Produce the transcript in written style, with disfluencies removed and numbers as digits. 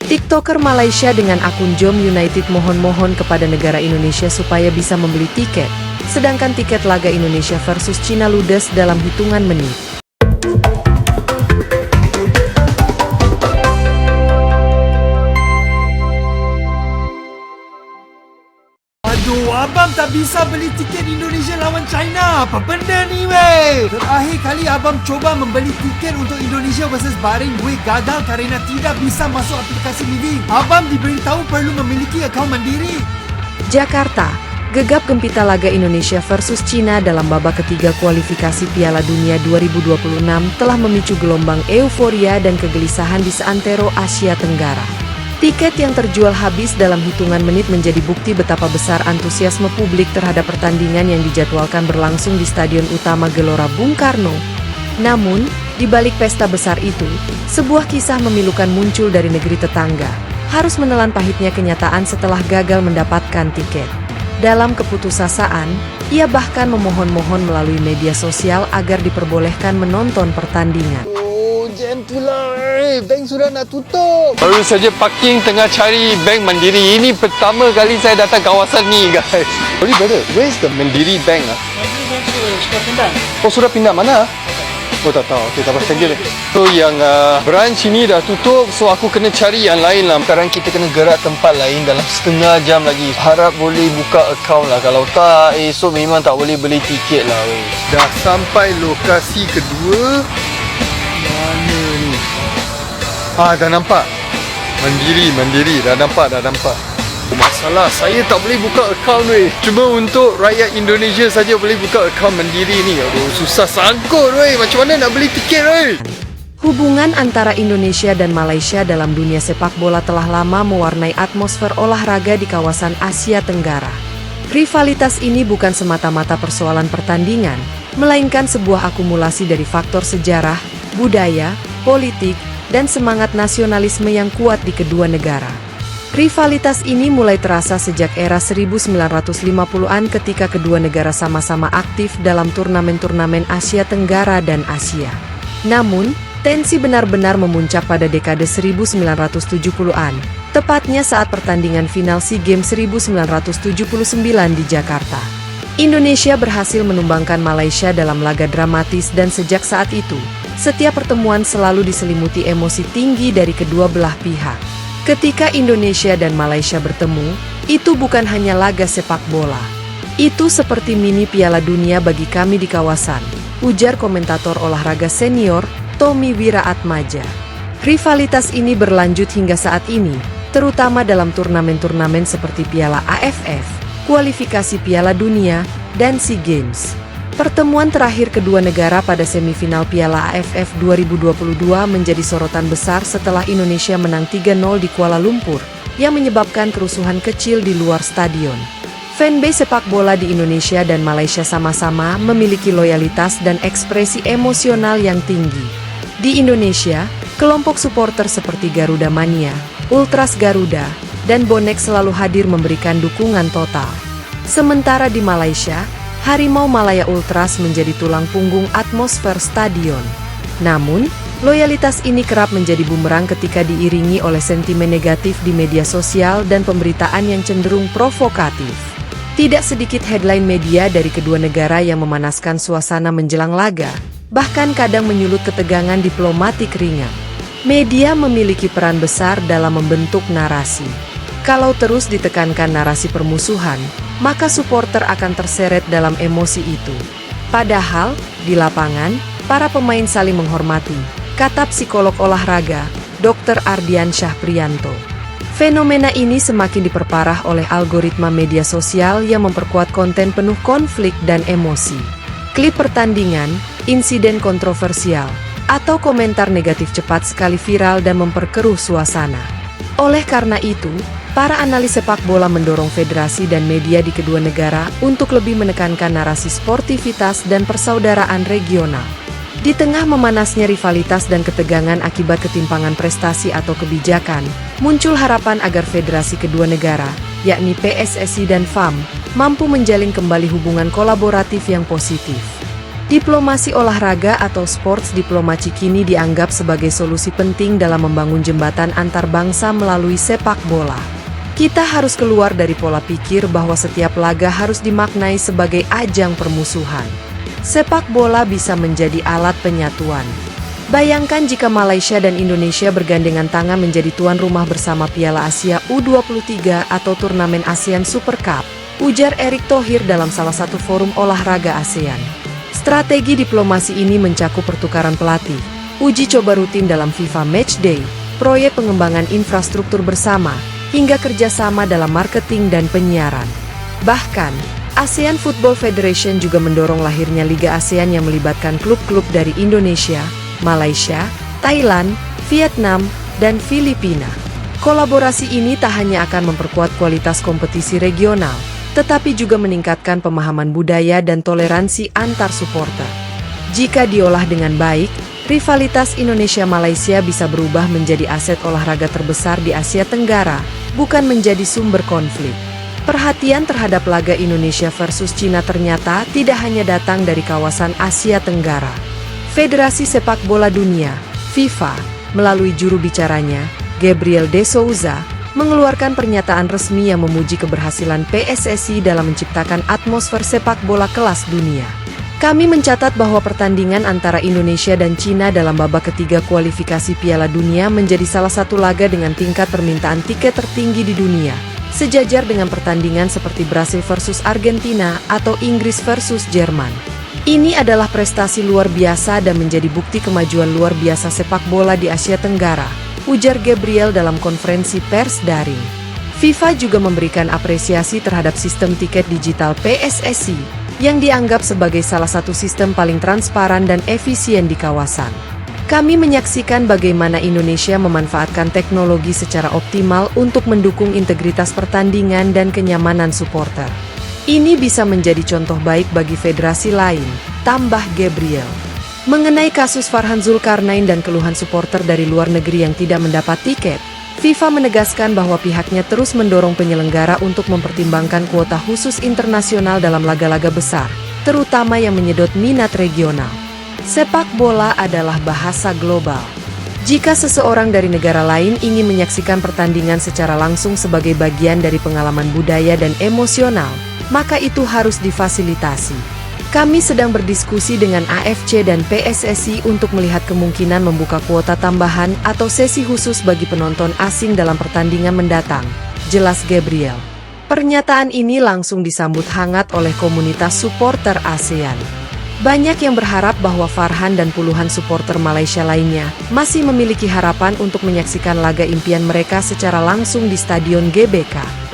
TikToker Malaysia dengan akun Jom United mohon-mohon kepada negara Indonesia supaya bisa membeli tiket, sedangkan tiket laga Indonesia versus Cina ludes dalam hitungan menit. Aduh, abang tak bisa beli tiket Indonesia lawan China. Apa benda ni, weh? Terakhir kali abang coba membeli tiket untuk Indonesia versus Bahrain, weh, gagal kerana tidak bisa masuk aplikasi Livin. Abang diberitahu perlu memiliki akaun mandiri. Jakarta, gegap gempita laga Indonesia versus Cina dalam babak ketiga kualifikasi Piala Dunia 2026 telah memicu gelombang euforia dan kegelisahan di seantero Asia Tenggara. Tiket yang terjual habis dalam hitungan menit menjadi bukti betapa besar antusiasme publik terhadap pertandingan yang dijadwalkan berlangsung di Stadion Utama Gelora Bung Karno. Namun, di balik pesta besar itu, sebuah kisah memilukan muncul dari negeri tetangga, harus menelan pahitnya kenyataan setelah gagal mendapatkan tiket. Dalam keputusasaan, ia bahkan memohon-mohon melalui media sosial agar diperbolehkan menonton pertandingan. Jam pula, bank sudah nak tutup. Baru saja parking tengah cari bank Mandiri. Ini pertama kali saya datang kawasan ni, guys. Sorry brother, where is the Mandiri Bank? Sudah pindah. Oh, sudah pindah mana? Oh, tak tahu. Okay, tak apa. Thank you. So, yang branch ini dah tutup. So, aku kena cari yang lain lah. Sekarang kita kena gerak tempat lain dalam setengah jam lagi. Harap boleh buka akaun lah. Kalau tak, esok memang tak boleh beli tiket lah. Weh. Dah sampai lokasi kedua. Mana ni? Dah nampak. Mandiri. Dah nampak. Masalah, saya tak boleh buka akaun weh. Cuma untuk rakyat Indonesia saja boleh buka akaun Mandiri ni. Aduh, susah sangkut weh. Macam mana nak beli tiket weh? Hubungan antara Indonesia dan Malaysia dalam dunia sepak bola telah lama mewarnai atmosfer olahraga di kawasan Asia Tenggara. Rivalitas ini bukan semata-mata persoalan pertandingan, melainkan sebuah akumulasi dari faktor sejarah, budaya, politik, dan semangat nasionalisme yang kuat di kedua negara. Rivalitas ini mulai terasa sejak era 1950-an ketika kedua negara sama-sama aktif dalam turnamen-turnamen Asia Tenggara dan Asia. Namun, tensi benar-benar memuncak pada dekade 1970-an, tepatnya saat pertandingan final SEA Games 1979 di Jakarta. Indonesia berhasil menumbangkan Malaysia dalam laga dramatis dan sejak saat itu, setiap pertemuan selalu diselimuti emosi tinggi dari kedua belah pihak. Ketika Indonesia dan Malaysia bertemu, itu bukan hanya laga sepak bola. Itu seperti mini Piala Dunia bagi kami di kawasan, ujar komentator olahraga senior, Tommy Wiraatmaja. Rivalitas ini berlanjut hingga saat ini, terutama dalam turnamen-turnamen seperti Piala AFF, kualifikasi Piala Dunia, dan SEA Games. Pertemuan terakhir kedua negara pada semifinal Piala AFF 2022 menjadi sorotan besar setelah Indonesia menang 3-0 di Kuala Lumpur, yang menyebabkan kerusuhan kecil di luar stadion. Fanbase sepak bola di Indonesia dan Malaysia sama-sama memiliki loyalitas dan ekspresi emosional yang tinggi. Di Indonesia, kelompok supporter seperti Garuda Mania, Ultras Garuda, dan Bonek selalu hadir memberikan dukungan total. Sementara di Malaysia, Harimau Malaya Ultras menjadi tulang punggung atmosfer stadion. Namun, loyalitas ini kerap menjadi bumerang ketika diiringi oleh sentimen negatif di media sosial dan pemberitaan yang cenderung provokatif. Tidak sedikit headline media dari kedua negara yang memanaskan suasana menjelang laga, bahkan kadang menyulut ketegangan diplomatik ringan. Media memiliki peran besar dalam membentuk narasi. Kalau terus ditekankan narasi permusuhan, maka supporter akan terseret dalam emosi itu. Padahal, di lapangan, para pemain saling menghormati, kata psikolog olahraga, Dr. Ardian Syahpriyanto. Fenomena ini semakin diperparah oleh algoritma media sosial yang memperkuat konten penuh konflik dan emosi. Klip pertandingan, insiden kontroversial, atau komentar negatif cepat sekali viral dan memperkeruh suasana. Oleh karena itu, para analis sepak bola mendorong federasi dan media di kedua negara untuk lebih menekankan narasi sportivitas dan persaudaraan regional. Di tengah memanasnya rivalitas dan ketegangan akibat ketimpangan prestasi atau kebijakan, muncul harapan agar federasi kedua negara, yakni PSSI dan FAM, mampu menjalin kembali hubungan kolaboratif yang positif. Diplomasi olahraga atau sports diplomacy kini dianggap sebagai solusi penting dalam membangun jembatan antar bangsa melalui sepak bola. Kita harus keluar dari pola pikir bahwa setiap laga harus dimaknai sebagai ajang permusuhan. Sepak bola bisa menjadi alat penyatuan. Bayangkan jika Malaysia dan Indonesia bergandengan tangan menjadi tuan rumah bersama Piala Asia U23 atau turnamen ASEAN Super Cup, ujar Erick Thohir dalam salah satu forum olahraga ASEAN. Strategi diplomasi ini mencakup pertukaran pelatih, uji coba rutin dalam FIFA Matchday, proyek pengembangan infrastruktur bersama, hingga kerjasama dalam marketing dan penyiaran. Bahkan, ASEAN Football Federation juga mendorong lahirnya Liga ASEAN yang melibatkan klub-klub dari Indonesia, Malaysia, Thailand, Vietnam, dan Filipina. Kolaborasi ini tak hanya akan memperkuat kualitas kompetisi regional, tetapi juga meningkatkan pemahaman budaya dan toleransi antar supporter. Jika diolah dengan baik, rivalitas Indonesia-Malaysia bisa berubah menjadi aset olahraga terbesar di Asia Tenggara, bukan menjadi sumber konflik. Perhatian terhadap laga Indonesia versus Cina ternyata tidak hanya datang dari kawasan Asia Tenggara. Federasi Sepak Bola Dunia, FIFA, melalui juru bicaranya, Gabriel de Souza, mengeluarkan pernyataan resmi yang memuji keberhasilan PSSI dalam menciptakan atmosfer sepak bola kelas dunia. Kami mencatat bahwa pertandingan antara Indonesia dan Cina dalam babak ketiga kualifikasi Piala Dunia menjadi salah satu laga dengan tingkat permintaan tiket tertinggi di dunia, sejajar dengan pertandingan seperti Brasil versus Argentina atau Inggris versus Jerman. Ini adalah prestasi luar biasa dan menjadi bukti kemajuan luar biasa sepak bola di Asia Tenggara, ujar Gabriel dalam konferensi pers daring. FIFA juga memberikan apresiasi terhadap sistem tiket digital PSSI, yang dianggap sebagai salah satu sistem paling transparan dan efisien di kawasan. Kami menyaksikan bagaimana Indonesia memanfaatkan teknologi secara optimal untuk mendukung integritas pertandingan dan kenyamanan supporter. Ini bisa menjadi contoh baik bagi federasi lain, tambah Gabriel. Mengenai kasus Farhan Zulkarnain dan keluhan supporter dari luar negeri yang tidak mendapat tiket, FIFA menegaskan bahwa pihaknya terus mendorong penyelenggara untuk mempertimbangkan kuota khusus internasional dalam laga-laga besar, terutama yang menyedot minat regional. Sepak bola adalah bahasa global. Jika seseorang dari negara lain ingin menyaksikan pertandingan secara langsung sebagai bagian dari pengalaman budaya dan emosional, maka itu harus difasilitasi. Kami sedang berdiskusi dengan AFC dan PSSI untuk melihat kemungkinan membuka kuota tambahan atau sesi khusus bagi penonton asing dalam pertandingan mendatang, jelas Gabriel. Pernyataan ini langsung disambut hangat oleh komunitas supporter ASEAN. Banyak yang berharap bahwa Farhan dan puluhan supporter Malaysia lainnya masih memiliki harapan untuk menyaksikan laga impian mereka secara langsung di Stadion GBK.